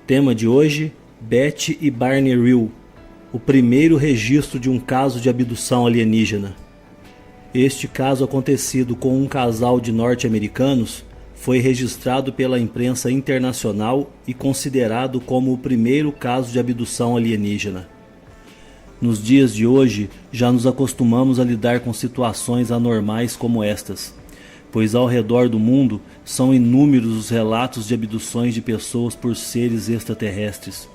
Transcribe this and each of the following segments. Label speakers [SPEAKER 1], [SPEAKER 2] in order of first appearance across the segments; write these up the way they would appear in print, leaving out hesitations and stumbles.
[SPEAKER 1] Tema de hoje: Betty e Barney Reel, o primeiro registro de um caso de abdução alienígena. Este caso, acontecido com um casal de norte-americanos, foi registrado pela imprensa internacional e considerado como o primeiro caso de abdução alienígena. Nos dias de hoje, já nos acostumamos a lidar com situações anormais como estas, pois ao redor do mundo são inúmeros os relatos de abduções de pessoas por seres extraterrestres.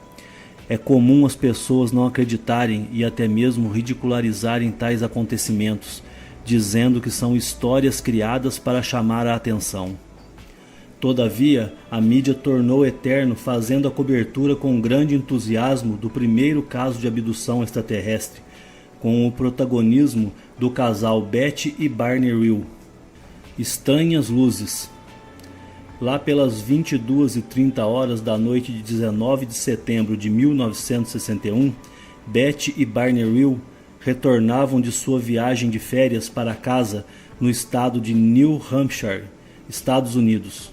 [SPEAKER 1] É comum as pessoas não acreditarem e até mesmo ridicularizarem tais acontecimentos, dizendo que são histórias criadas para chamar a atenção. Todavia, a mídia tornou eterno fazendo a cobertura com grande entusiasmo do primeiro caso de abdução extraterrestre, com o protagonismo do casal Betty e Barney Reel. Estranhas luzes. Lá pelas 22h30 da noite de 19 de setembro de 1961, Betty e Barney Reel retornavam de sua viagem de férias para casa no estado de New Hampshire, Estados Unidos.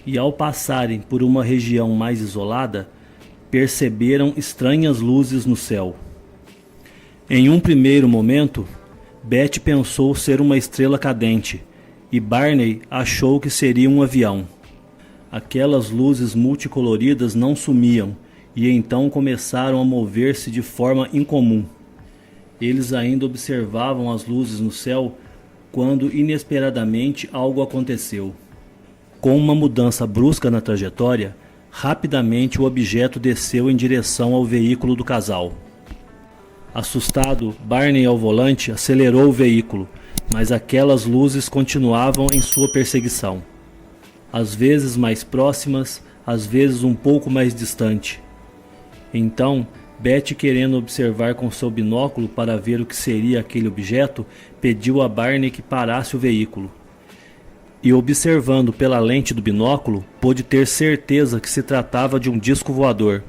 [SPEAKER 1] E ao passarem por uma região mais isolada, perceberam estranhas luzes no céu. Em um primeiro momento, Betty pensou ser uma estrela cadente e Barney achou que seria um avião. Aquelas luzes multicoloridas não sumiam e então começaram a mover-se de forma incomum. Eles ainda observavam as luzes no céu quando inesperadamente algo aconteceu. Com uma mudança brusca na trajetória, rapidamente o objeto desceu em direção ao veículo do casal. Assustado, Barney ao volante acelerou o veículo, mas aquelas luzes continuavam em sua perseguição. Às vezes mais próximas, às vezes um pouco mais distante. Então, Betty, querendo observar com seu binóculo para ver o que seria aquele objeto, pediu a Barney que parasse o veículo. E observando pela lente do binóculo, pôde ter certeza que se tratava de um disco voador.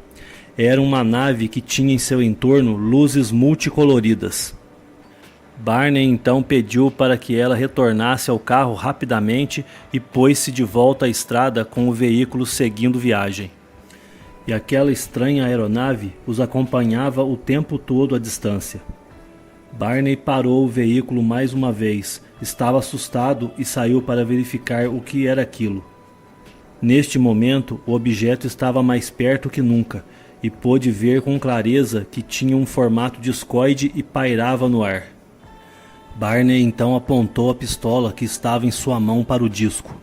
[SPEAKER 1] Era uma nave que tinha em seu entorno luzes multicoloridas. Barney então pediu para que ela retornasse ao carro rapidamente e pôs-se de volta à estrada com o veículo seguindo viagem. E aquela estranha aeronave os acompanhava o tempo todo à distância. Barney parou o veículo mais uma vez, estava assustado e saiu para verificar o que era aquilo. Neste momento, o objeto estava mais perto que nunca e pôde ver com clareza que tinha um formato discoide e pairava no ar. Barney então apontou a pistola que estava em sua mão para o disco.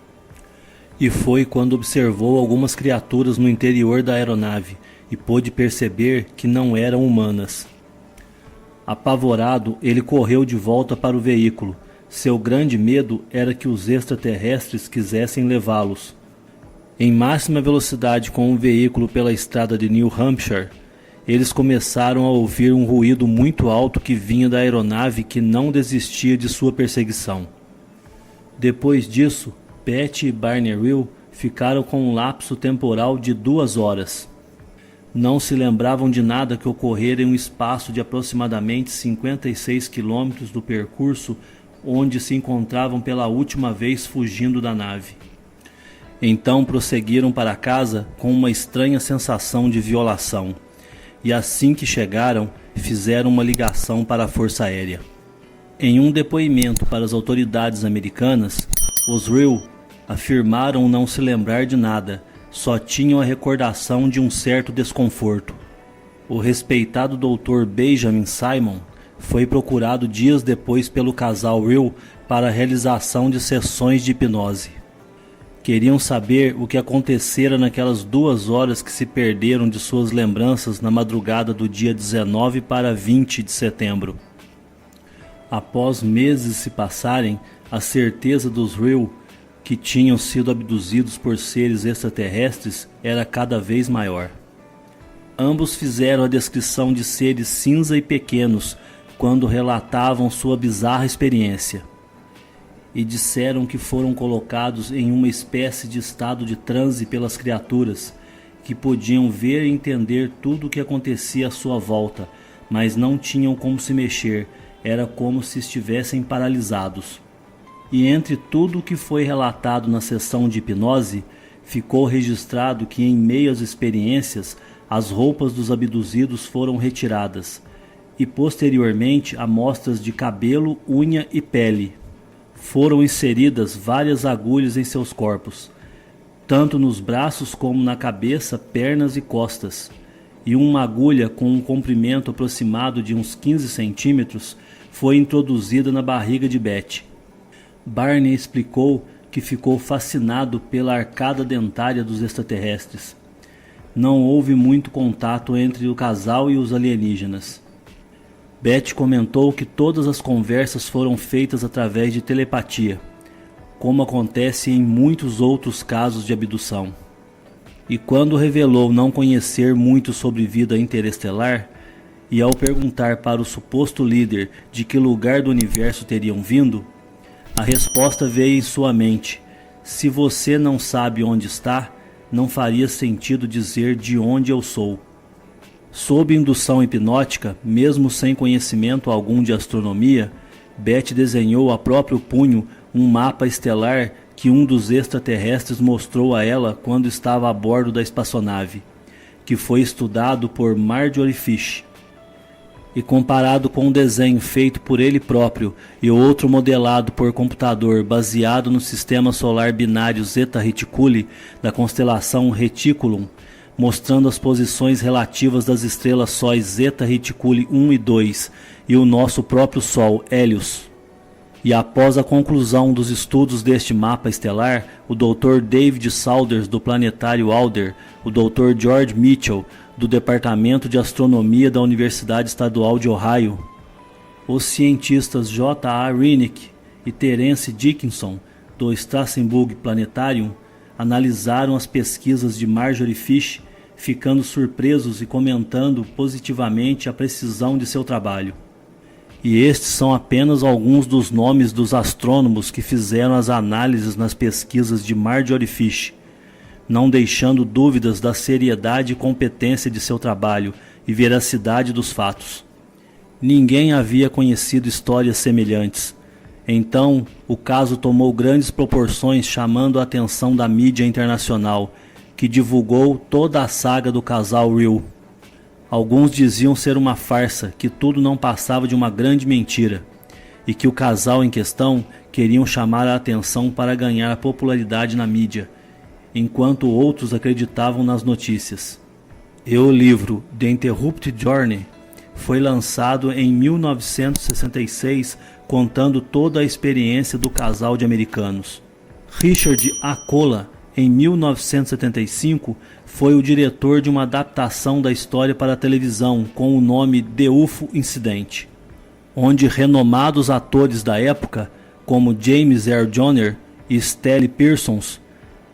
[SPEAKER 1] E foi quando observou algumas criaturas no interior da aeronave e pôde perceber que não eram humanas. Apavorado, ele correu de volta para o veículo. Seu grande medo era que os extraterrestres quisessem levá-los. Em máxima velocidade com o veículo pela estrada de New Hampshire, eles começaram a ouvir um ruído muito alto que vinha da aeronave que não desistia de sua perseguição. Depois disso, Betty e Barney Reel ficaram com um lapso temporal de 2 horas. Não se lembravam de nada que ocorrera em um espaço de aproximadamente 56 quilômetros do percurso onde se encontravam pela última vez fugindo da nave. Então prosseguiram para casa com uma estranha sensação de violação, e assim que chegaram, fizeram uma ligação para a Força Aérea. Em um depoimento para as autoridades americanas, os Reel afirmaram não se lembrar de nada, só tinham a recordação de um certo desconforto. O respeitado Dr. Benjamin Simon foi procurado dias depois pelo casal Reel para a realização de sessões de hipnose. Queriam saber o que acontecera naquelas 2 horas que se perderam de suas lembranças na madrugada do dia 19 para 20 de setembro. Após meses se passarem, a certeza dos Reel que tinham sido abduzidos por seres extraterrestres era cada vez maior. Ambos fizeram a descrição de seres cinza e pequenos quando relatavam sua bizarra experiência, e disseram que foram colocados em uma espécie de estado de transe pelas criaturas, que podiam ver e entender tudo o que acontecia à sua volta, mas não tinham como se mexer, era como se estivessem paralisados. E entre tudo o que foi relatado na sessão de hipnose, ficou registrado que em meio às experiências, as roupas dos abduzidos foram retiradas e posteriormente amostras de cabelo, unha e pele. Foram inseridas várias agulhas em seus corpos, tanto nos braços como na cabeça, pernas e costas, e uma agulha com um comprimento aproximado de uns 15 centímetros foi introduzida na barriga de Beth. Barney explicou que ficou fascinado pela arcada dentária dos extraterrestres. Não houve muito contato entre o casal e os alienígenas. Beth comentou que todas as conversas foram feitas através de telepatia, como acontece em muitos outros casos de abdução. E quando revelou não conhecer muito sobre vida interestelar, e ao perguntar para o suposto líder de que lugar do universo teriam vindo, a resposta veio em sua mente: se você não sabe onde está, não faria sentido dizer de onde eu sou. Sob indução hipnótica, mesmo sem conhecimento algum de astronomia, Beth desenhou a próprio punho um mapa estelar que um dos extraterrestres mostrou a ela quando estava a bordo da espaçonave, que foi estudado por Marjorie Fish. E comparado com um desenho feito por ele próprio e outro modelado por computador baseado no sistema solar binário Zeta Reticuli da constelação Reticulum, mostrando as posições relativas das estrelas sóis Zeta Reticuli 1 e 2 e o nosso próprio Sol, Hélios. E após a conclusão dos estudos deste mapa estelar, o Dr. David Saunders do planetário Alder, o Dr. George Mitchell do Departamento de Astronomia da Universidade Estadual de Ohio, os cientistas J.A. Reinecke e Terence Dickinson do Strasbourg Planetarium analisaram as pesquisas de Marjorie Fish, ficando surpresos e comentando positivamente a precisão de seu trabalho. E estes são apenas alguns dos nomes dos astrônomos que fizeram as análises nas pesquisas de Marjorie Fish, não deixando dúvidas da seriedade e competência de seu trabalho e veracidade dos fatos. Ninguém havia conhecido histórias semelhantes. Então, o caso tomou grandes proporções, chamando a atenção da mídia internacional, que divulgou toda a saga do casal Rill. Alguns diziam ser uma farsa, que tudo não passava de uma grande mentira, e que o casal em questão queriam chamar a atenção para ganhar popularidade na mídia, enquanto outros acreditavam nas notícias. E o livro The Interrupted Journey foi lançado em 1966, contando toda a experiência do casal de americanos. Richard Akola, em 1975, foi o diretor de uma adaptação da história para a televisão com o nome The UFO Incident, onde renomados atores da época, como James Earl Joyner e Stelly Pearsons,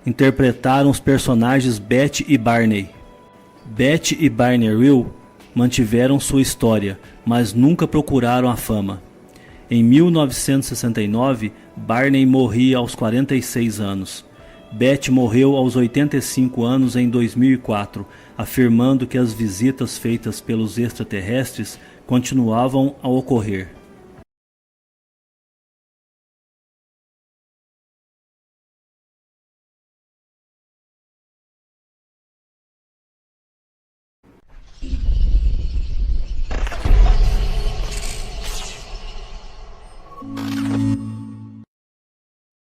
[SPEAKER 1] interpretaram os personagens Beth e Barney. Beth e Barney Rill mantiveram sua história, mas nunca procuraram a fama. Em 1969, Barney morria aos 46 anos. Beth morreu aos 85 anos em 2004, afirmando que as visitas feitas pelos extraterrestres continuavam a ocorrer.